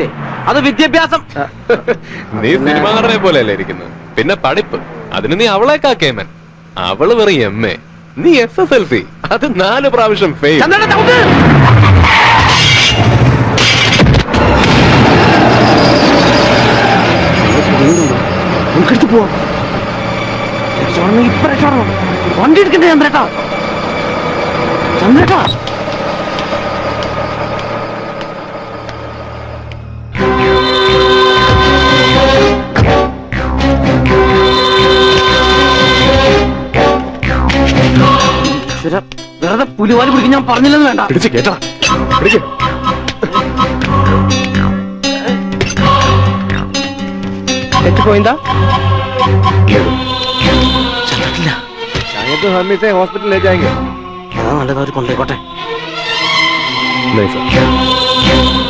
അറിയില്ലേ? അത് വിദ്യാഭ്യാസം. നീ സിനിമാകാരനെ പോലെയല്ലേ ഇരിക്കുന്നത്? പിന്നെ പഠിപ്പ്, അതിന് നീ അവളേക്കാ കേമൻ. അവള് വെറും MA, നീ SSLC, അത് 4 പ്രാവശ്യം ഫെയിൽ. നമുക്കെടുത്ത് പോവാം. ഇപ്പൊ രക്ഷപ്പെടണം. വണ്ടി എടുക്കണ്ടേ ചന്ദ്രേട്ടാ? ചന്ദ്രേട്ടാ, വെറുതെ പുലിവാലി പിടിക്കും ഞാൻ പറഞ്ഞില്ലെന്ന് വേണ്ട. പിടിച്ച് കേട്ടാ, പിടിക്ക്. തെറ്റിപ്പോയിന്താ? ഹോസ്പിറ്റലിൽ ले जाएंगे. നല്ലത് അവർ കൊണ്ടേക്കോട്ടെ. नहीं सर.